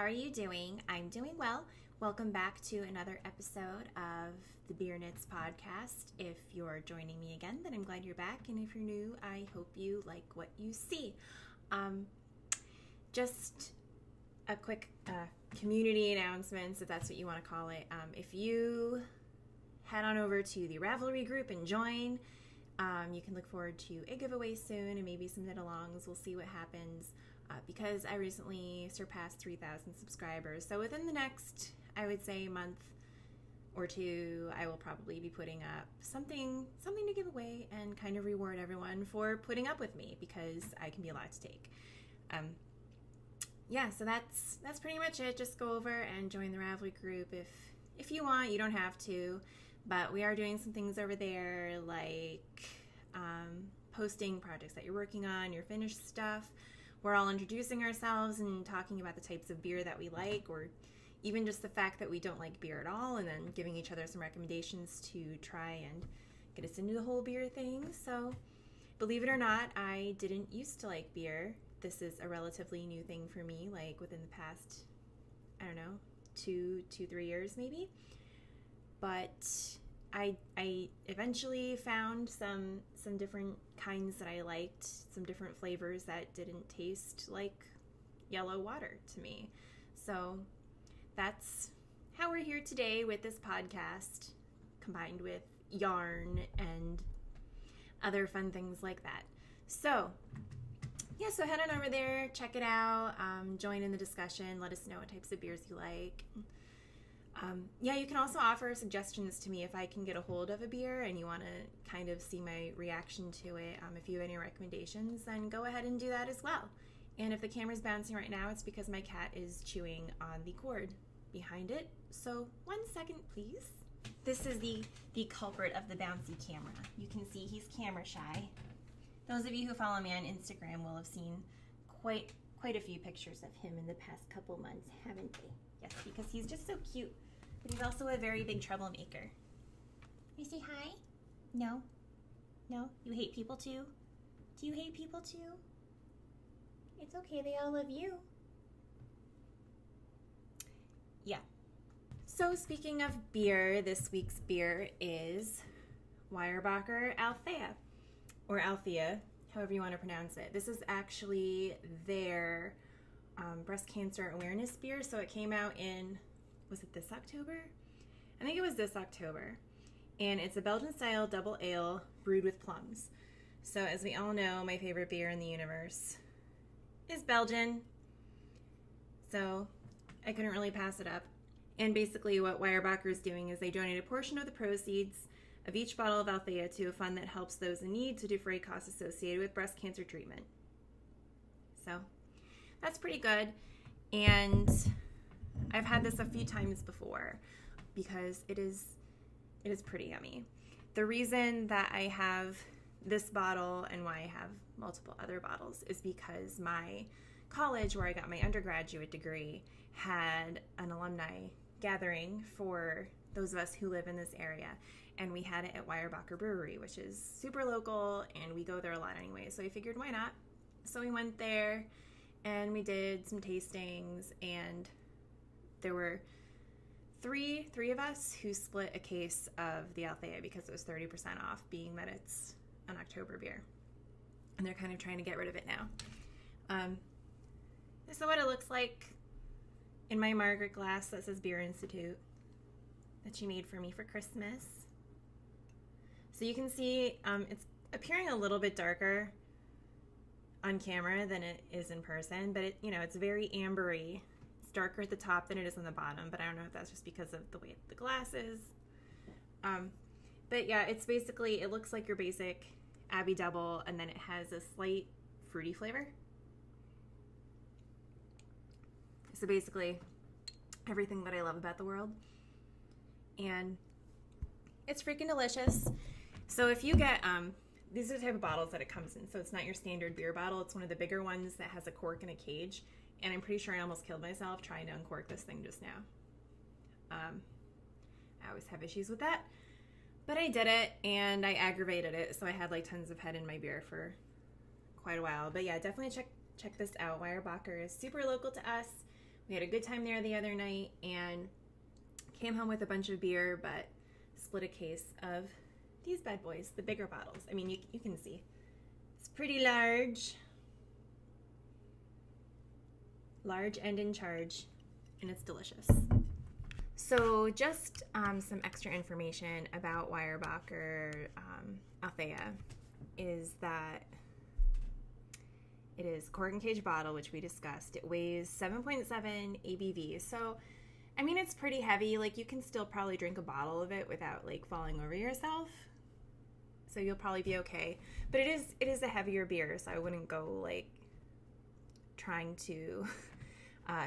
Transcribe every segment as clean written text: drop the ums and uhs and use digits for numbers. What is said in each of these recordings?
How are you doing? I'm doing well. Welcome back to another episode of the Beer Knits podcast. If you're joining me again, then I'm glad you're back. And if you're new, I hope you like what you see. Just a quick community announcement, if that's what you want to call it. If you head on over to the RAVELRY group and join, you can look forward to a giveaway soon and maybe some knit-alongs. We'll see what happens because I recently surpassed 3,000 subscribers. So within the next, I would say, month or two, I will probably be putting up something to give away and kind of reward everyone for putting up with me because I can be a lot to take. So that's pretty much it. Just go over and join the Ravelry group if you want. You don't have to, but we are doing some things over there like posting projects that you're working on, your finished stuff. We're all introducing ourselves and talking about the types of beer that we like, or even just the fact that we don't like beer at all, and then giving each other some recommendations to try and get us into the whole beer thing. So believe it or not, I didn't used to like beer. This is a relatively new thing for me, like within the past, I don't know, 3 years maybe. But I eventually found some different kinds that I liked, some different flavors that didn't taste like yellow water to me. So that's how we're here today with this podcast, combined with yarn and other fun things like that. So head on over there, check it out, join in the discussion, let us know what types of beers you like. You can also offer suggestions to me if I can get a hold of a beer and you want to kind of see my reaction to it. If you have any recommendations, then go ahead and do that as well. And if the camera's bouncing right now, it's because my cat is chewing on the cord behind it. So 1 second, please. This is the culprit of the bouncy camera. You can see he's camera shy. Those of you who follow me on Instagram will have seen quite a few pictures of him in the past couple months, haven't they? Yes, because he's just so cute, but he's also a very big troublemaker. You say hi? No? No? You hate people too? Do you hate people too? It's okay, they all love you. Yeah. So speaking of beer, this week's beer is Weyerbacher Althea, or Althea, however you want to pronounce it. This is actually their breast cancer awareness beer. So it came out in, was it this October? I think it was this October. And it's a Belgian style double ale brewed with plums. So as we all know, my favorite beer in the universe is Belgian. So I couldn't really pass it up. And basically what Weyerbacher is doing is they donate a portion of the proceeds of each bottle of Althea to a fund that helps those in need to defray costs associated with breast cancer treatment. So that's pretty good. And I've had this a few times before because it is pretty yummy. The reason that I have this bottle and why I have multiple other bottles is because my college, where I got my undergraduate degree, had an alumni gathering for those of us who live in this area. And we had it at Weyerbacher Brewery, which is super local, and we go there a lot anyway. So I figured, why not? So we went there, and we did some tastings, and there were three of us who split a case of the Althea because it was 30% off, being that it's an October beer. And they're kind of trying to get rid of it now. This is what it looks like in my Margaret glass that says Beer Institute that she made for me for Christmas. So you can see it's appearing a little bit darker on camera than it is in person, but it's very ambery. It's darker at the top than it is on the bottom, but I don't know if that's just because of the way the glass is. But yeah, it's basically, it looks like your basic Abbey Double, and then it has a slight fruity flavor. So basically everything that I love about the world. And it's freaking delicious. So if you get, these are the type of bottles that it comes in. So it's not your standard beer bottle. It's one of the bigger ones that has a cork and a cage. And I'm pretty sure I almost killed myself trying to uncork this thing just now. I always have issues with that. But I did it, and I aggravated it. So I had like tons of head in my beer for quite a while. But yeah, definitely check this out. Weyerbacher is super local to us. We had a good time there the other night and came home with a bunch of beer, but split a case of these bad boys, the bigger bottles. I mean, you can see. It's pretty large. Large and in charge, and it's delicious. So just some extra information about Weyerbacher Althea is that it is cork and cage bottle, which we discussed. It weighs 7.7 ABV. So, I mean, it's pretty heavy. Like, you can still probably drink a bottle of it without, like, falling over yourself. So you'll probably be okay. But it is a heavier beer, so I wouldn't go, like, trying to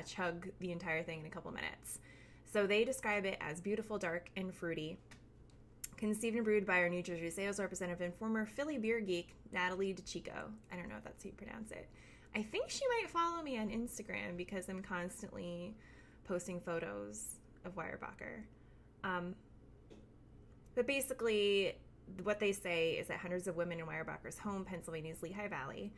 chug the entire thing in a couple minutes. So they describe it as beautiful, dark, and fruity. Conceived and brewed by our New Jersey sales representative and former Philly beer geek, Natalie DeChico. I don't know if that's how you pronounce it. I think she might follow me on Instagram because I'm constantly posting photos of Weyerbacher. But basically, what they say is that hundreds of women in Weyerbacher's home, Pennsylvania's Lehigh Valley,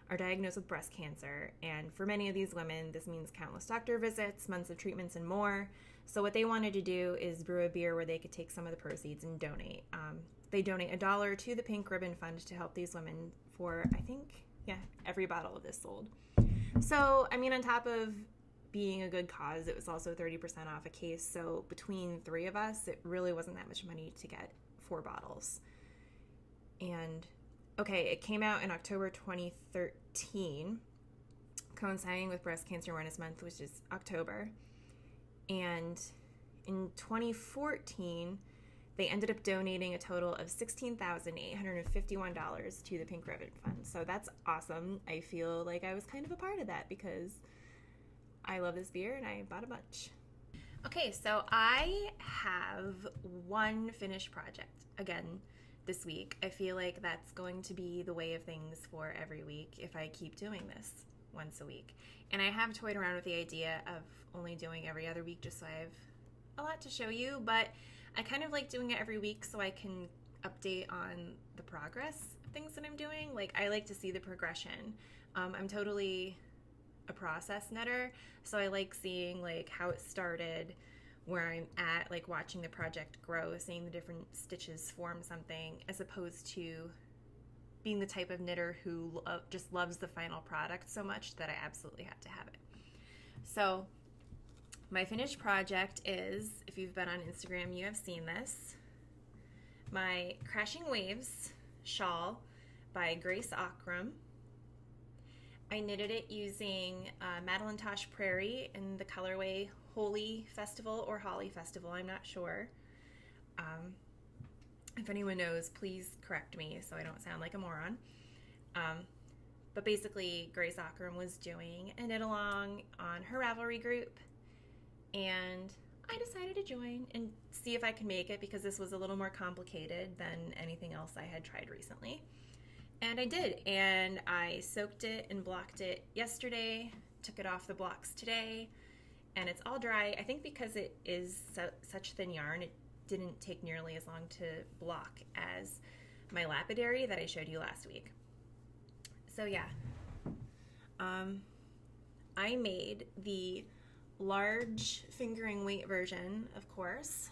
are diagnosed with breast cancer. And for many of these women, this means countless doctor visits, months of treatments, and more. So what they wanted to do is brew a beer where they could take some of the proceeds and donate. They donate $1 to the Pink Ribbon Fund to help these women for, I think, every bottle of this sold. So, I mean, on top of being a good cause, it was also 30% off a case. So between 3 of us, it really wasn't that much money to get 4 bottles. And, okay, it came out in October 2013, coinciding with Breast Cancer Awareness Month, which is October. And in 2014, they ended up donating a total of $16,851 to the Pink Ribbon Fund. So that's awesome. I feel like I was kind of a part of that because I love this beer and I bought a bunch. Okay, so I have one finished project again this week. I feel like that's going to be the way of things for every week if I keep doing this once a week. And I have toyed around with the idea of only doing every other week just so I have a lot to show you, but I kind of like doing it every week so I can update on the progress of things that I'm doing. Like, I like to see the progression. I'm totally a process knitter, so I like seeing like how it started, where I'm at, like watching the project grow, seeing the different stitches form something, as opposed to being the type of knitter who just loves the final product so much that I absolutely have to have it. So my finished project is, if you've been on Instagram, you have seen this, my Crashing Waves shawl by Grace Ockram. I knitted it using Madeline Tosh Prairie in the colorway Holy Festival or Holly Festival, I'm not sure. If anyone knows, please correct me so I don't sound like a moron. But basically, Grace Ockram was doing a knit along on her Ravelry group, and I decided to join and see if I could make it because this was a little more complicated than anything else I had tried recently. And I did, and I soaked it and blocked it yesterday, took it off the blocks today, and it's all dry. I think because it is such thin yarn, it didn't take nearly as long to block as my lapidary that I showed you last week. So yeah, I made the large fingering weight version, of course,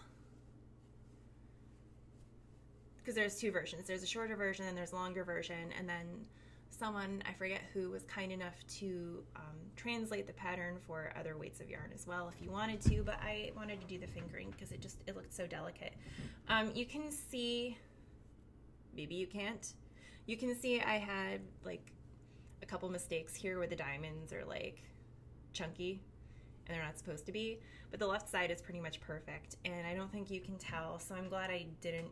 because there's 2 versions. There's a shorter version and there's a longer version, and then someone, I forget who, was kind enough to translate the pattern for other weights of yarn as well if you wanted to, but I wanted to do the fingering because it looked so delicate. You can see, maybe you can't, you can see I had like a couple mistakes here where the diamonds are like chunky and they're not supposed to be, but the left side is pretty much perfect, and I don't think you can tell, so I'm glad I didn't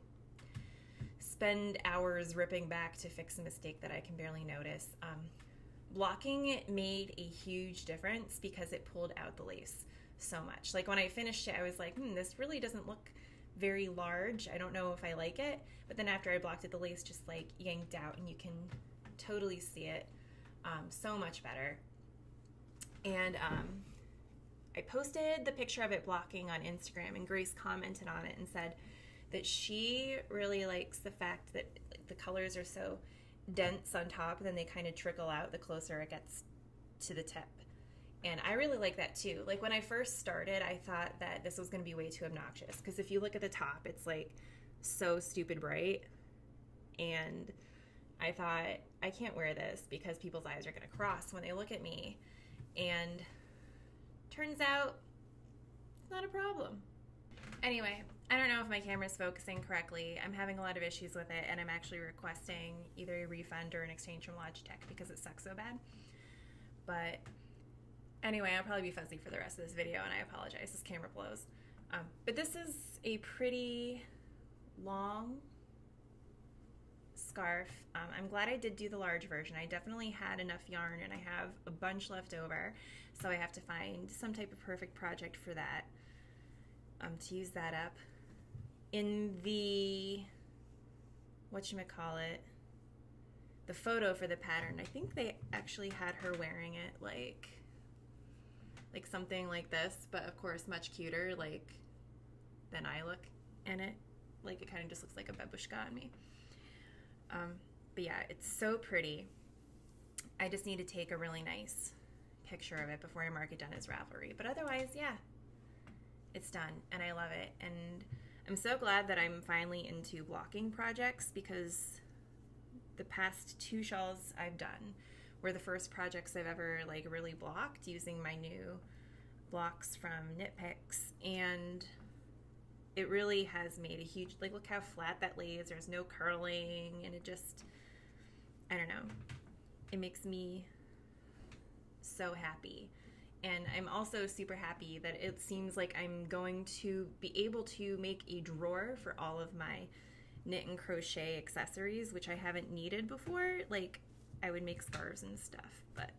spend hours ripping back to fix a mistake that I can barely notice. Blocking made a huge difference because it pulled out the lace so much. Like when I finished it, I was like, this really doesn't look very large. I don't know if I like it. But then after I blocked it, the lace just like yanked out and you can totally see it so much better. And I posted the picture of it blocking on Instagram, and Grace commented on it and said that she really likes the fact that the colors are so dense on top and then they kind of trickle out the closer it gets to the tip. And I really like that too. Like when I first started, I thought that this was going to be way too obnoxious because if you look at the top, it's like so stupid bright. And I thought, I can't wear this because people's eyes are going to cross when they look at me. And turns out it's not a problem. Anyway, I don't know if my camera's focusing correctly. I'm having a lot of issues with it, and I'm actually requesting either a refund or an exchange from Logitech because it sucks so bad. But anyway, I'll probably be fuzzy for the rest of this video, and I apologize. This camera blows. But this is a pretty long scarf. I'm glad I did do the large version. I definitely had enough yarn, and I have a bunch left over, so I have to find some type of perfect project for that to use that up. In the, whatchamacallit, the photo for the pattern, I think they actually had her wearing it like something like this, but of course much cuter like than I look in it. Like it kind of just looks like a babushka on me. But yeah, it's so pretty. I just need to take a really nice picture of it before I mark it done as Ravelry. But otherwise, yeah, it's done and I love it. And I'm so glad that I'm finally into blocking projects because the past 2 shawls I've done were the first projects I've ever like really blocked using my new blocks from Knit Picks, and it really has made a huge, like look how flat that lays, there's no curling, and it just, I don't know, it makes me so happy. And I'm also super happy that it seems like I'm going to be able to make a drawer for all of my knit and crochet accessories, which I haven't needed before. Like I would make scarves and stuff, but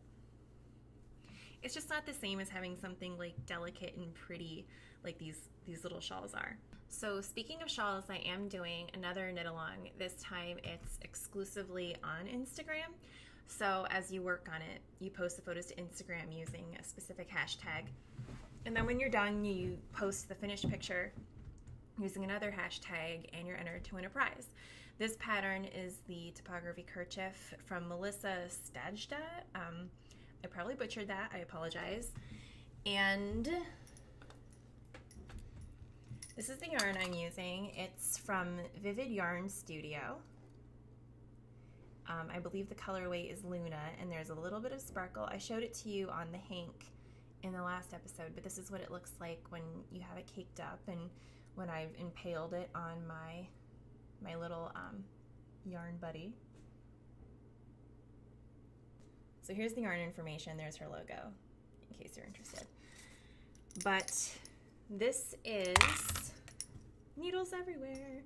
it's just not the same as having something like delicate and pretty like these little shawls are. So speaking of shawls, I am doing another knit along. This time it's exclusively on Instagram. So as you work on it, you post the photos to Instagram using a specific hashtag. And then when you're done, you post the finished picture using another hashtag, and you're entered to win a prize. This pattern is the Topography Kerchief from Melissa Stajda. I probably butchered that, I apologize. And this is the yarn I'm using. It's from Vivid Yarn Studio. I believe the colorway is Luna, and there's a little bit of sparkle. I showed it to you on the hank in the last episode, but this is what it looks like when you have it caked up and when I've impaled it on my little yarn buddy. So here's the yarn information. There's her logo, in case you're interested. But this is needles everywhere.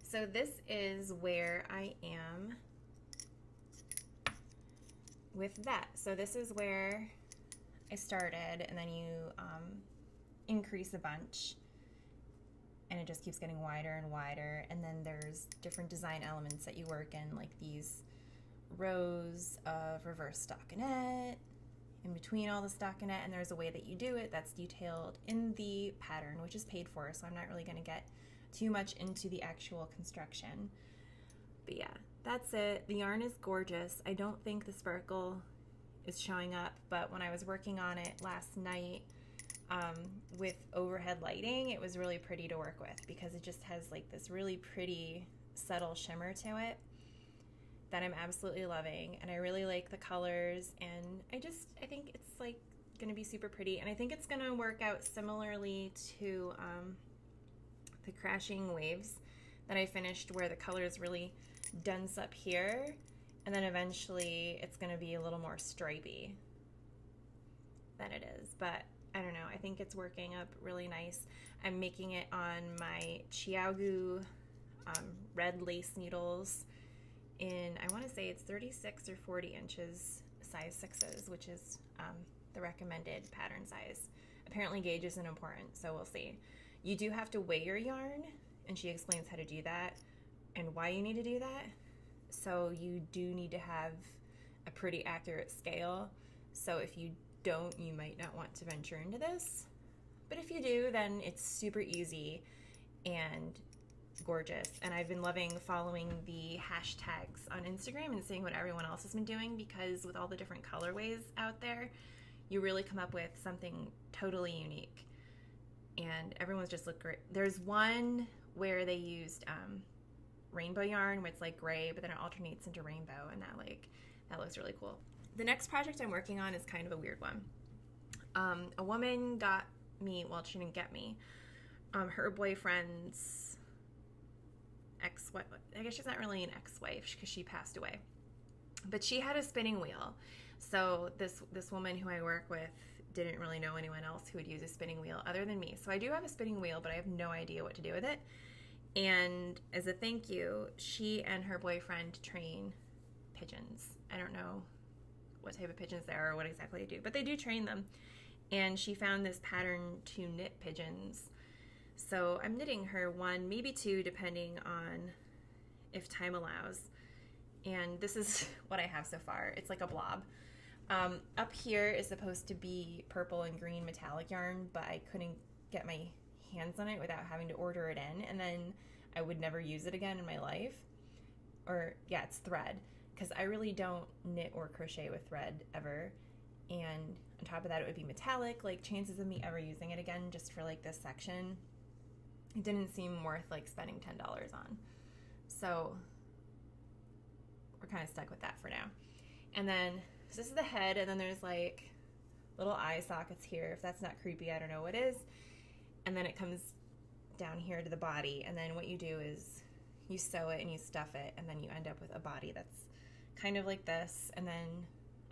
So this is where I am with that. So this is where I started, and then you increase a bunch, and it just keeps getting wider and wider. And then there's different design elements that you work in, like these rows of reverse stockinette in between all the stockinette, and there's a way that you do it that's detailed in the pattern, which is paid for, so I'm not really going to get too much into the actual construction. But yeah, that's it. The yarn is gorgeous. I don't think the sparkle is showing up, but when I was working on it last night with overhead lighting, it was really pretty to work with because it just has like this really pretty subtle shimmer to it that I'm absolutely loving, and I really like the colors, and I think it's like gonna be super pretty, and I think it's gonna work out similarly to the Crashing Waves that I finished, where the color is really dense up here, and then eventually it's gonna be a little more stripy than it is. But I don't know, I think it's working up really nice. I'm making it on my Chiaogu red lace needles in, I want to say it's 36 or 40 inches, size 6s, which is the recommended pattern size. Apparently gauge isn't important, so we'll see. You do have to weigh your yarn, and she explains how to do that and why you need to do that. So you do need to have a pretty accurate scale. So if you don't, you might not want to venture into this. But if you do, then it's super easy and gorgeous. And I've been loving following the hashtags on Instagram and seeing what everyone else has been doing, because with all the different colorways out there, you really come up with something totally unique. And everyone's just look great. There's one where they used rainbow yarn, where it's like gray, but then it alternates into rainbow, and that looks really cool. The next project I'm working on is kind of a weird one. A woman got me, well, she didn't get me, her boyfriend's ex-wife. I guess she's not really an ex-wife because she passed away, but she had a spinning wheel. So this woman who I work with didn't really know anyone else who would use a spinning wheel other than me. So I do have a spinning wheel, but I have no idea what to do with it. And as a thank you, she and her boyfriend train pigeons. I don't know what type of pigeons they are or what exactly they do, but they do train them. And she found this pattern to knit pigeons. So I'm knitting her one, maybe two, depending on if time allows. And this is what I have so far. It's like a blob. Up here is supposed to be purple and green metallic yarn, but I couldn't get my hands on it without having to order it in, and then I would never use it again in my life. Or, yeah, it's thread, because I really don't knit or crochet with thread ever. And on top of that, it would be metallic. Like, chances of me ever using it again just for like this section, it didn't seem worth like spending $10 on. So we're kind of stuck with that for now. And then so this is the head, and then there's like little eye sockets here. If that's not creepy, I don't know what is. And then it comes down here to the body, and then what you do is you sew it and you stuff it, and then you end up with a body that's kind of like this. And then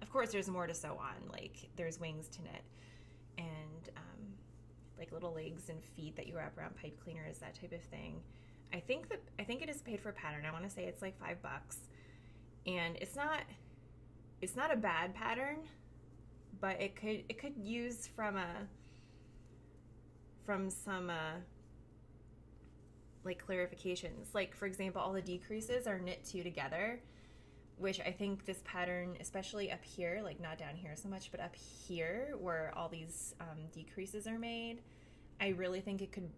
of course there's more to sew on, like there's wings to knit, and like little legs and feet that you wrap around pipe cleaners, that type of thing. I think it is paid for pattern. I want to say it's like $5, and it's not a bad pattern, but it could use from some like clarifications. Like, for example, all the decreases are knit two together, which I think this pattern, especially up here, like not down here so much, but up here where all these decreases are made, I really think it could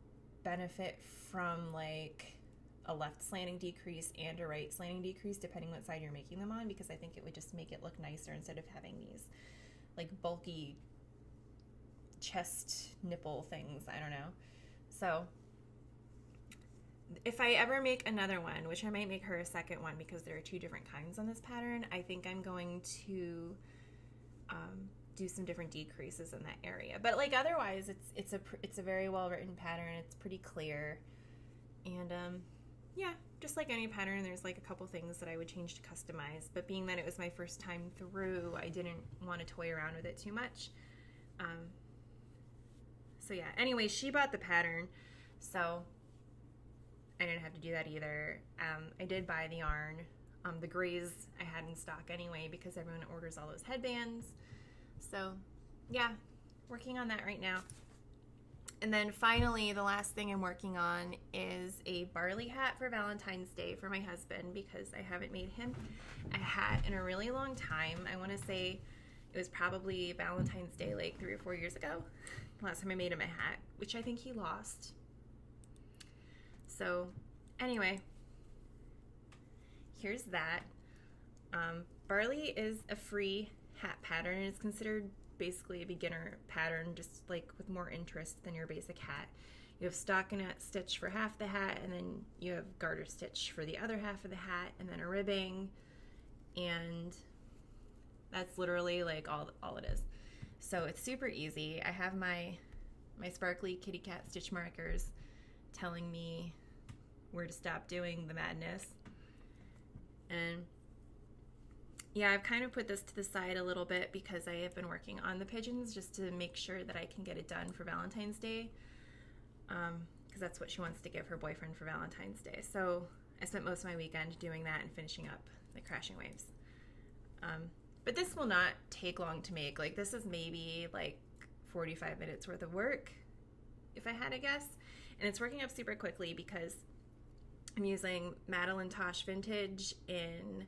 benefit from like a left slanting decrease and a right slanting decrease, depending what side you're making them on, because I think it would just make it look nicer instead of having these like bulky chest nipple things. I don't know. So if I ever make another one, which I might make her a second one because there are two different kinds on this pattern, I think I'm going to do some different decreases in that area. But like otherwise, it's a very well written pattern. It's pretty clear, and yeah, just like any pattern, there's like a couple things that I would change to customize. But being that it was my first time through, I didn't want to toy around with it too much. So yeah. Anyway, she bought the pattern, so I didn't have to do that either. I did buy the yarn. The grays I had in stock anyway because everyone orders all those headbands. So yeah, working on that right now. And then finally, the last thing I'm working on is a barley hat for Valentine's Day for my husband, because I haven't made him a hat in a really long time. I want to say it was probably Valentine's Day like 3 or 4 years ago, last time I made him a hat, which I think he lost. So anyway, here's that. Barley is a free hat pattern, and it's considered basically a beginner pattern, just like with more interest than your basic hat. You have stockinette stitch for half the hat, and then you have garter stitch for the other half of the hat, and then a ribbing, and that's literally like all it is. So it's super easy. I have my sparkly kitty cat stitch markers telling me where to stop doing the madness. And yeah, I've kind of put this to the side a little bit because I have been working on the pigeons just to make sure that I can get it done for Valentine's Day, because that's what she wants to give her boyfriend for Valentine's Day. So I spent most of my weekend doing that and finishing up the crashing waves. But this will not take long to make. Like, this is maybe like 45 minutes worth of work, if I had to guess. And it's working up super quickly because I'm using Madeline Tosh Vintage in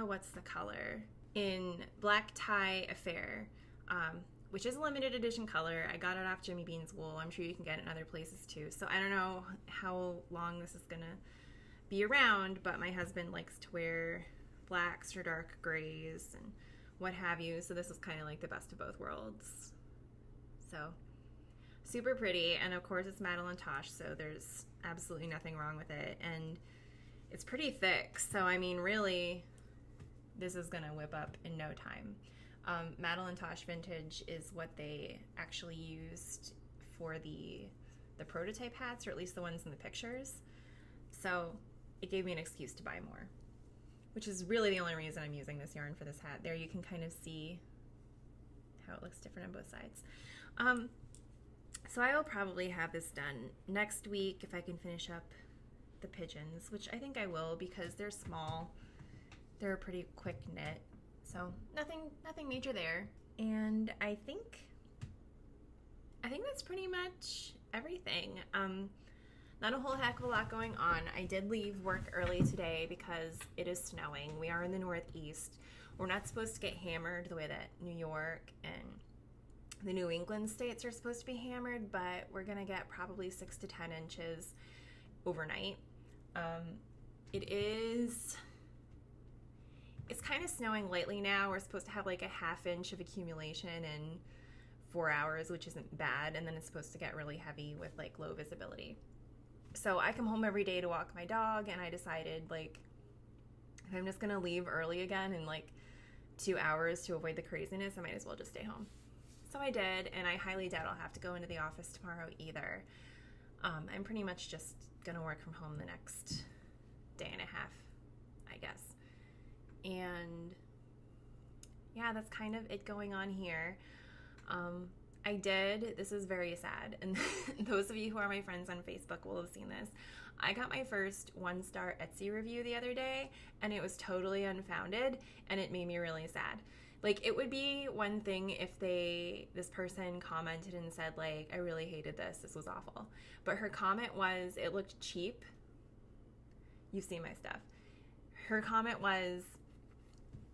what's the color? In Black Tie Affair, which is a limited edition color. I got it off Jimmy Bean's Wool. I'm sure you can get it in other places too. So I don't know how long this is gonna be around, but my husband likes to wear blacks or dark grays and what have you. So this is kind of like the best of both worlds. So super pretty, and of course it's Madeline Tosh, so there's absolutely nothing wrong with it, and it's pretty thick, so I mean really this is gonna whip up in no time. Madeline Tosh Vintage is what they actually used for the prototype hats, or at least the ones in the pictures, so it gave me an excuse to buy more, which is really the only reason I'm using this yarn for this hat. There you can kind of see how it looks different on both sides. So I will probably have this done next week if I can finish up the pigeons, which I think I will because they're small. They're a pretty quick knit, so nothing major there. And I think that's pretty much everything. Not a whole heck of a lot going on. I did leave work early today because it is snowing. We are in the Northeast. We're not supposed to get hammered the way that New York and the New England states are supposed to be hammered, but we're gonna get probably 6 to 10 inches overnight. It's kind of snowing lightly now. We're supposed to have like a ½ inch of accumulation in 4 hours, which isn't bad, and then it's supposed to get really heavy with like low visibility. So I come home every day to walk my dog, and I decided like if I'm just gonna leave early again in like 2 hours to avoid the craziness, I might as well just stay home. So I did, and I highly doubt I'll have to go into the office tomorrow either. I'm pretty much just gonna work from home the next day and a half, I guess. And yeah, that's kind of it going on here. This is very sad, and those of you who are my friends on Facebook will have seen this. I got my first 1-star Etsy review the other day, and it was totally unfounded, and it made me really sad. Like, it would be one thing if this person commented and said, like, I really hated this was awful. But her comment was, it looked cheap. You've seen my stuff. Her comment was,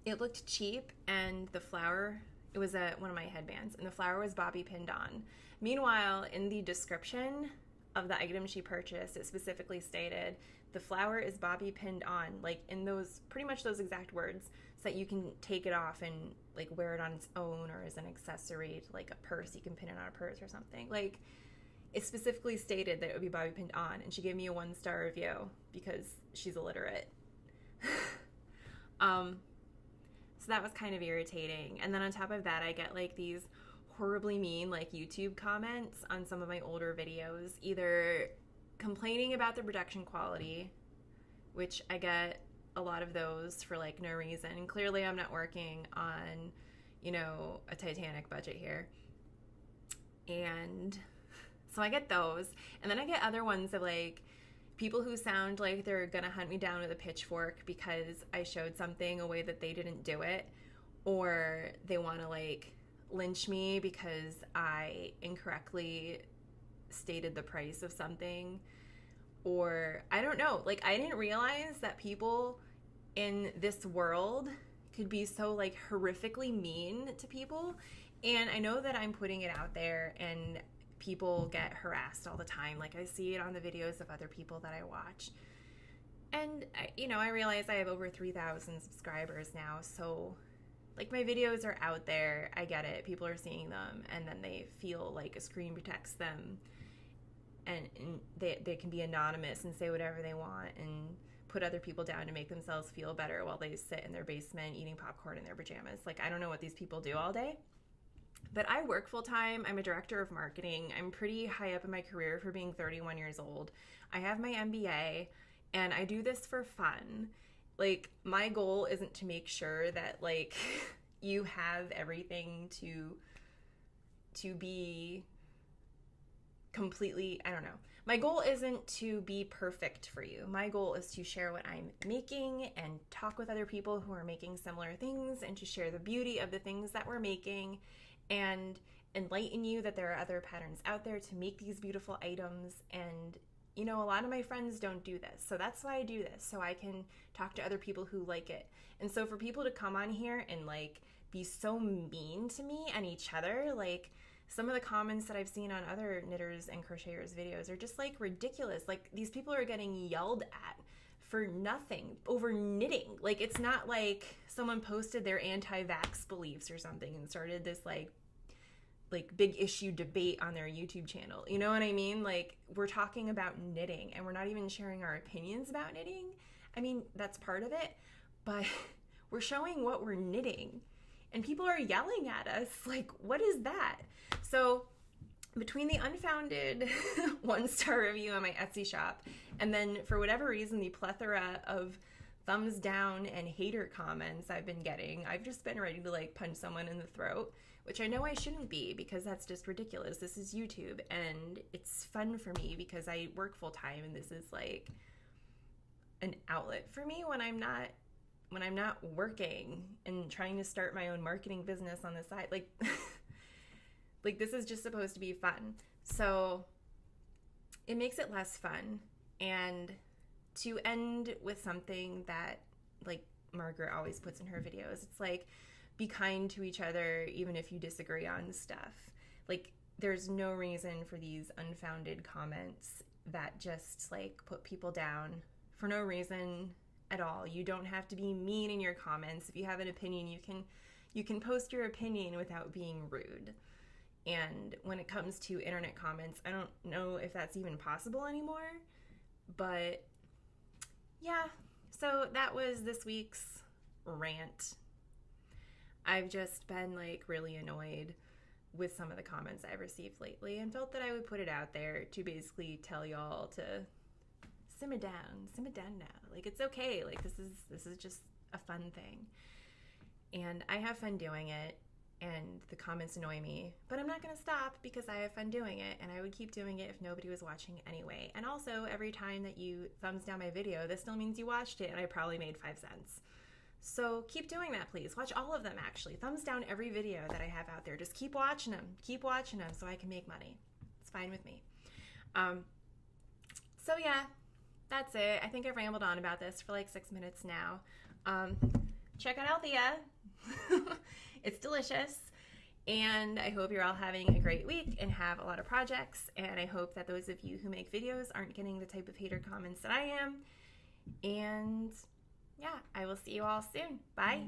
it looked cheap, and the flower, it was one of my headbands, and the flower was bobby pinned on. Meanwhile, in the description of the item she purchased, it specifically stated, the flower is bobby pinned on, like in those, pretty much those exact words, so that you can take it off and like wear it on its own or as an accessory to like a purse. You can pin it on a purse or something. Like, it specifically stated that it would be bobby pinned on, and she gave me a 1-star review because she's illiterate. So that was kind of irritating. And then on top of that, I get like these horribly mean like YouTube comments on some of my older videos, either complaining about the production quality, which I get a lot of those for like no reason. Clearly I'm not working on, you know, a Titanic budget here. And so I get those. And then I get other ones of like people who sound like they're gonna hunt me down with a pitchfork because I showed something a way that they didn't do it, or they want to like lynch me because I incorrectly stated the price of something, or I don't know, like I didn't realize that people in this world could be so like horrifically mean to people. And I know that I'm putting it out there and people get harassed all the time. Like, I see it on the videos of other people that I watch. And, you know, I realize I have over 3,000 subscribers now, so, like, my videos are out there. I get it. People are seeing them, and then they feel like a screen protects them, and they can be anonymous and say whatever they want and put other people down to make themselves feel better while they sit in their basement eating popcorn in their pajamas. Like, I don't know what these people do all day. But I work full-time. I'm a director of marketing. I'm pretty high up in my career for being 31 years old. I have my MBA, and I do this for fun. Like, my goal isn't to make sure that, like, you have everything to be completely, I don't know. My goal isn't to be perfect for you. My goal is to share what I'm making and talk with other people who are making similar things, and to share the beauty of the things that we're making and enlighten you that there are other patterns out there to make these beautiful items. And, you know, a lot of my friends don't do this. So that's why I do this, so I can talk to other people who like it. And so for people to come on here and, like, be so mean to me and each other, like, some of the comments that I've seen on other knitters and crocheters videos are just, like, ridiculous. Like, these people are getting yelled at for nothing over knitting. Like, it's not like someone posted their anti-vax beliefs or something and started this like big issue debate on their YouTube channel. You know what I mean? Like, we're talking about knitting and we're not even sharing our opinions about knitting. I mean, that's part of it, but we're showing what we're knitting and people are yelling at us. Like, what is that? So between the unfounded 1-star review on my Etsy shop and then for whatever reason the plethora of thumbs down and hater comments I've been getting, I've just been ready to like punch someone in the throat, which I know I shouldn't be because that's just ridiculous. This is YouTube and it's fun for me because I work full time and this is like an outlet for me when I'm not working and trying to start my own marketing business on the side. Like like this is just supposed to be fun. So it makes it less fun. And to end with something that like Margaret always puts in her videos, it's like, be kind to each other even if you disagree on stuff. Like, there's no reason for these unfounded comments that just like put people down for no reason at all. You don't have to be mean in your comments. If you have an opinion, you can post your opinion without being rude. And when it comes to internet comments, I don't know if that's even possible anymore, but yeah. So that was this week's rant. I've just been like really annoyed with some of the comments I've received lately and felt that I would put it out there to basically tell y'all to simmer down now. Like, it's okay. Like, this is just a fun thing. And I have fun doing it and the comments annoy me, but I'm not going to stop because I have fun doing it and I would keep doing it if nobody was watching anyway. And also, every time that you thumbs down my video, this still means you watched it and I probably made 5 cents. So keep doing that, please. Watch all of them, actually. Thumbs down every video that I have out there. Just keep watching them. Keep watching them so I can make money. It's fine with me. So yeah, that's it. I think I've rambled on about this for like 6 minutes now. Check out Althea. It's delicious. And I hope you're all having a great week and have a lot of projects. And I hope that those of you who make videos aren't getting the type of hater comments that I am. And yeah, I will see you all soon. Bye.